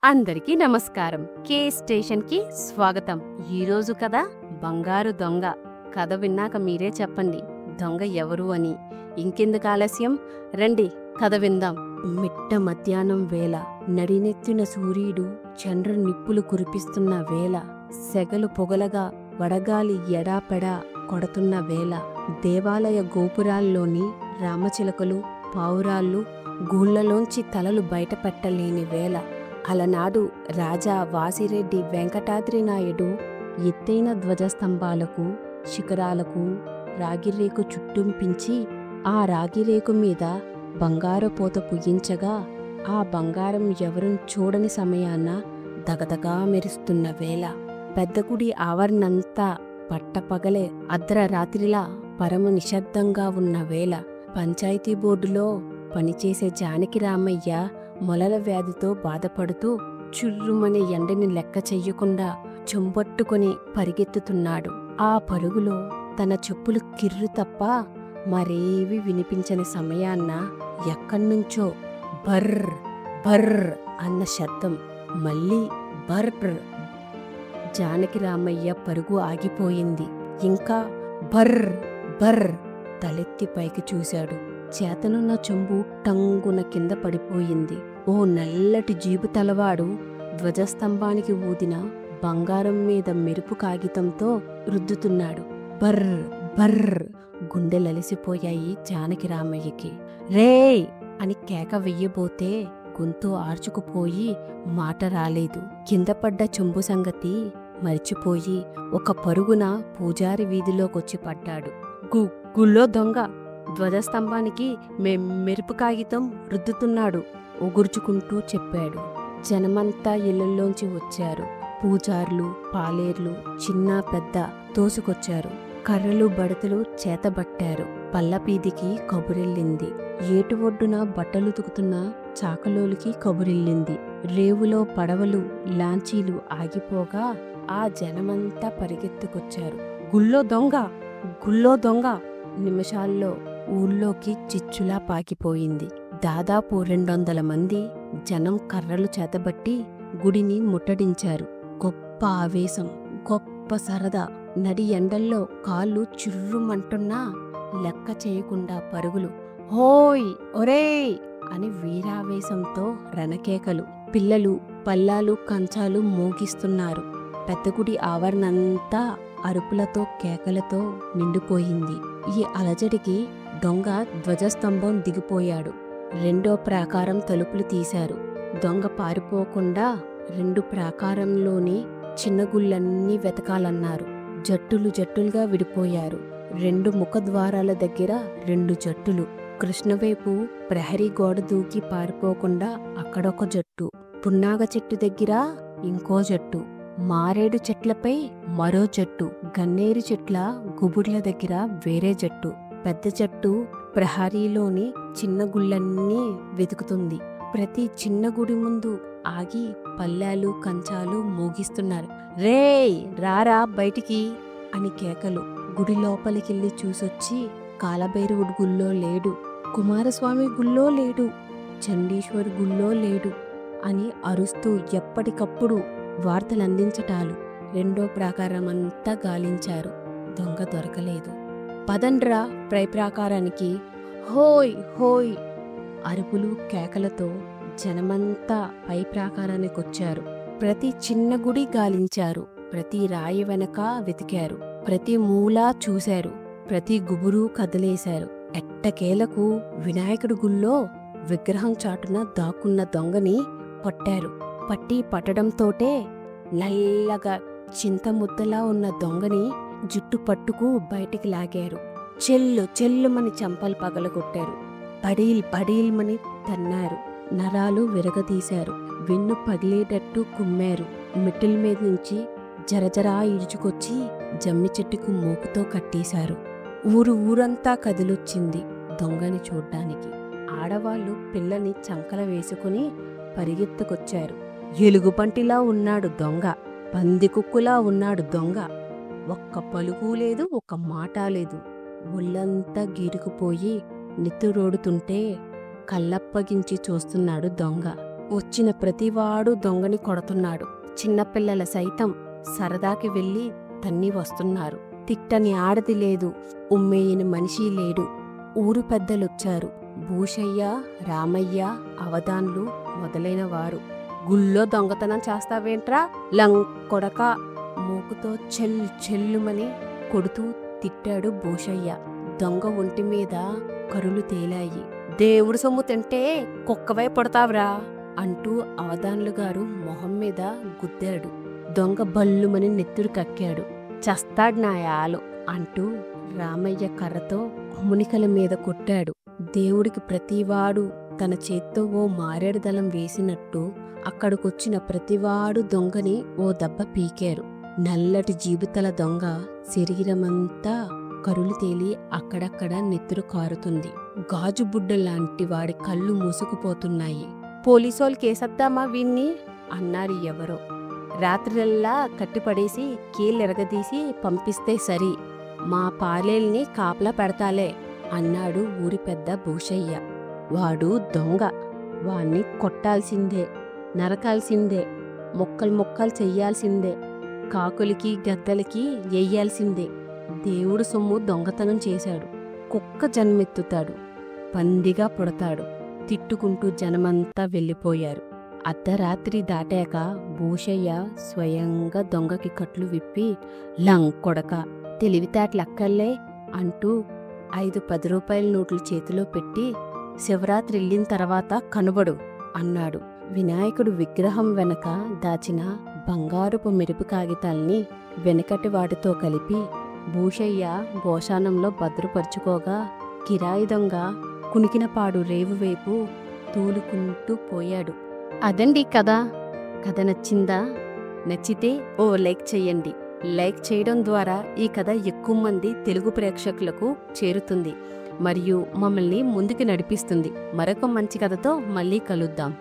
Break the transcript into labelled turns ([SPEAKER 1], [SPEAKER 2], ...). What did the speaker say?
[SPEAKER 1] అందరికీ నమస్కారం. కే స్టేషన్ కి స్వాగతం. ఈరోజు కథ బంగారు దొంగ. కథ విన్నాక మీరే చెప్పండి దొంగ ఎవరు అని. ఇంకెందుకు ఆలస్యం, రండి కథ విందాం. మిట్ట మధ్యాహ్నం వేళ, నడినెత్తిన సూర్యుడు చంద్ర నిప్పులు కురిపిస్తున్న వేళ, సెగలు పొగలగా వడగాలి ఎడాపెడా కొడుతున్న వేళ, దేవాలయ గోపురాల్లోని రామచిలకలు పావురాళ్ళు గూళ్లలోంచి తలలు బయటపెట్టలేని వేళ, అలనాడు రాజా వాసిరెడ్డి వెంకటాద్రి నాయుడు ఎత్తైన ధ్వజస్తంభాలకు శిఖరాలకు రాగిరేకు చుట్టుంపించి ఆ రాగిరేకు మీద బంగారు పోత పుయ్యించగా, ఆ బంగారం ఎవరూ చూడని సమయాన దగదగా మెరుస్తున్న వేళ, పెద్దగుడి ఆవరణంతా పట్టపగలే అర్ధరాత్రిలా పరమ నిశ్శబ్దంగా ఉన్న వేళ, పంచాయతీ బోర్డులో పనిచేసే జానకి రామయ్య మొలల వ్యాధితో బాధపడుతూ చుర్రుమనే ఎండని లెక్క చెయ్యకుండా చెంబట్టుకుని పరిగెత్తుతున్నాడు. ఆ పరుగులో తన చెప్పులు కిర్రు తప్ప మరేవి వినిపించని సమయాన్న ఎక్కడ్నుంచో బర్ర్ బర్ర్ అన్న శబ్దం, మళ్ళీ బర్ర్. జానకి రామయ్య పరుగు ఆగిపోయింది. ఇంకా బర్ర్ బర్ర్. తలెత్తి పైకి చూశాడు. చేతనున్న చెంబు టంగున కింద పడిపోయింది. ఓ నల్లటి జీబు తలవాడు ధ్వజస్తంభానికి ఊదిన బంగారం మీద మెరుపు కాగితంతో రుద్దుతున్నాడు. బర్ర్ బర్ర్. గుండెలలిసిపోయాయి జానకి రామయ్యకి. రేయ్ అని కేక వెయ్యబోతే గొంతు ఆర్చుకుపోయి మాట రాలేదు. కింద పడ్డ చెంబు సంగతి మరిచిపోయి ఒక పరుగున పూజారి వీధిలోకొచ్చి పడ్డాడు. గుల్లో దొంగ ధ్వజస్తంభానికి మెరుపు కాగితం రుద్దుతున్నాడు ఒగుర్చుకుంటూ చెప్పాడు. జనమంతా ఇళ్లలోంచి వచ్చారు. పూజార్లు పాలేర్లు చిన్న పెద్ద తోసుకొచ్చారు. కర్రలు బడతలు చేతబట్టారు. పల్లపీదికి కబురెళ్ళింది. ఏటు ఒడ్డున బట్టలు తుకుతున్న చాకలోలికి కబురెళ్ళింది. రేవులో పడవలు లాంచీలు ఆగిపోగా ఆ జనమంతా పరిగెత్తుకొచ్చారు. గుల్లో దొంగ గుల్లో దొంగ. నిమిషాల్లో ఊళ్ళోకి చిచ్చులా పాకిపోయింది. దాదాపు 200 మంది జనం కర్రలు చేతబట్టి గుడిని ముట్టడించారు. గొప్ప ఆవేశం, గొప్ప సరదా. నడి ఎండల్లో కాళ్ళు చుర్రుమంటున్నా లెక్క చేయకుండా పరుగులు. హోయ్ ఒరేయ్ అని వీరావేశంతో రణకేకలు. పిల్లలు పల్లాలు కంచాలు మోగిస్తున్నారు. పెద్దగుడి ఆవరణంతా అరుపులతో కేకలతో నిండిపోయింది. ఈ అలజడికి దొంగ ధ్వజస్తంభం దిగిపోయాడు. రెండో ప్రాకారం తలుపులు తీశారు. దొంగ పారిపోకుండా 2 ప్రాకారంలోని చిన్న గుళ్ళన్నీ వెతకాలన్నారు. జట్టులు జట్టులుగా విడిపోయారు. 2 ముఖద్వారాల దగ్గర 2 జట్టులు. కృష్ణవైపు ప్రహరీ గోడ దూకి పారిపోకుండా అక్కడొక జట్టు. పున్నాగ చెట్టు దగ్గర ఇంకో జట్టు. మారేడు చెట్లపై మరో జట్టు. గన్నేరు చెట్ల గుబుర్ల దగ్గర వేరే జట్టు. పెద్ద జట్టు ప్రహరీలోని చిన్న గుళ్ళన్నీ వెతుకుతుంది. ప్రతి చిన్న గుడి ముందు ఆగి పల్లాలు కంచాలు మోగిస్తున్నారు. రేయ్ రారా బయటికి అని కేకలు. గుడి లోపలికెళ్ళి చూసొచ్చి కాలభైరవుడి గుళ్ళో లేడు, కుమారస్వామి గుళ్ళో లేడు, చండీశ్వరి గుళ్ళో లేడు అని అరుస్తూ ఎప్పటికప్పుడు వార్తలందించటాలు. రెండో ప్రాకారమంతా గాలించారు. దొంగ దొరకలేదు. పదండ్రా పై ప్రాకారానికి. హోయ్ హోయ్ అరుపులు కేకలతో జనమంతా పై ప్రాకారానికొచ్చారు. ప్రతి చిన్న గుడి గాలించారు. ప్రతి రాయి వెనక వెతికారు. ప్రతి మూలా చూశారు. ప్రతి గుబురు కదిలేశారు. ఎట్టకేలకు వినాయకుడి గుళ్ళో విగ్రహం చాటున దాక్కున్న దొంగని పట్టారు. పట్టి పట్టడంతోటే నల్లగా చింతముద్దలా ఉన్న దొంగని జుట్టు పట్టుకు బయటికి లాగారు. చెల్లు చెల్లుమని చంపలు పగలగొట్టారు. పడీల్ పడీల్మని తన్నారు. నరాలు విరగదీశారు. వెన్ను పగిలేటట్టు కుమ్మారు. మిట్టల మీద నుంచి జరజరా ఇడుచుకొచ్చి జమ్మి చెట్టుకు మోపుతో కట్టేశారు. ఊరంతా కదిలొచ్చింది దొంగని చూడ్డానికి. ఆడవాళ్లు పిల్లని చంకల వేసుకుని పరిగెత్తుకొచ్చారు. ఎలుగుబంటిలా ఉన్నాడు దొంగ, పందికుక్కులా ఉన్నాడు దొంగ. ఒక్క పలుకు లేదు, ఒక్క మాట లేదు. ఒళ్ళంతా గీరుకుపోయి నిత్తురోడుతుంటే కళ్ళప్పగించి చూస్తున్నాడు దొంగ. వచ్చిన ప్రతివాడు దొంగని కొడుతున్నాడు. చిన్నపిల్లల సైతం సరదాకి వెళ్ళి తన్ని వస్తున్నారు. తిట్టని ఆడది లేదు, ఉమ్మేయని మనిషి లేడు. ఊరు పెద్దలొచ్చారు. భూషయ్య, రామయ్య, అవధాన్లు మొదలైన వారు. గుళ్ళో దొంగతనం చేస్తావేంట్రా లంకొడక, మూకుతో చెల్లుమని కొడుతూ తిట్టాడు భూషయ్య. దొంగ ఒంటి మీద కరులు తేలాయి. దేవుడు సొమ్ము తింటే కుక్కవై పడతావ్రా అంటూ అవధాన్లు గారు మొహం మీద గుద్దాడు. దొంగ బల్లుమని నెత్తురు కక్కాడు. చస్తాడు నాయాలు అంటూ రామయ్య కర్రతో మునికల మీద కొట్టాడు. దేవుడికి ప్రతివాడు తన చేత్తో ఓ మారేడు దళం వేసినట్టు అక్కడికొచ్చిన ప్రతివాడు దొంగని ఓ దెబ్బ పీకారు. నల్లటి జీబుతల దొంగ శరీరమంతా కరులు తేలి అక్కడక్కడ నెత్తురు కారుతుంది. గాజు బుడ్డలాంటి వాడి కళ్ళు మూసుకుపోతున్నాయి. పోలీసోళ్ళు కేసద్దామా వీణ్ణి అన్నారు ఎవరో. రాత్రిల్లా కట్టిపడేసి కీళ్ళెరగదీసి పంపిస్తే సరి, మా పాలేల్ని కాపలా పెడతాలే అన్నాడు ఊరి పెద్ద భూషయ్య. వాడు దొంగ, వాణ్ణి కొట్టాల్సిందే, నరకాల్సిందే, మొక్కలు చెయ్యాల్సిందే, కాకులకి గద్దలకి ఎయ్యాల్సిందే. దేవుడు సొమ్ము దొంగతనం చేశాడు, కుక్క జన్మెత్తుతాడు, పందిగా పుడతాడు తిట్టుకుంటూ జనమంతా వెళ్ళిపోయారు. అర్ధరాత్రి దాటాక భూషయ్య స్వయంగా దొంగకి కట్లు విప్పి, లంకొడక తెలివితేటలక్కర్లే అంటూ 5 10 రూపాయల నోట్లు చేతిలో పెట్టి, శివరాత్రి వెళ్ళిన తర్వాత కనుబడు అన్నాడు. వినాయకుడు విగ్రహం వెనక దాచిన బంగారుపు మెరుపు కాగితాల్ని వెనకటి వాటితో కలిపి భూషయ్య భోషానంలో భద్రపరుచుకోగా, కిరాయి దొంగ కునికినపాడు రేవువైపు తూలుకుంటూ పోయాడు. అదండి కథ. కథ నచ్చిందా? నచ్చితే ఓ లైక్ చెయ్యండి. లైక్ చేయడం ద్వారా ఈ కథ ఎక్కువ మంది తెలుగు ప్రేక్షకులకు చేరుతుంది మరియు మమ్మల్ని ముందుకు నడిపిస్తుంది. మరొక మంచి కథతో మళ్ళీ కలుద్దాం.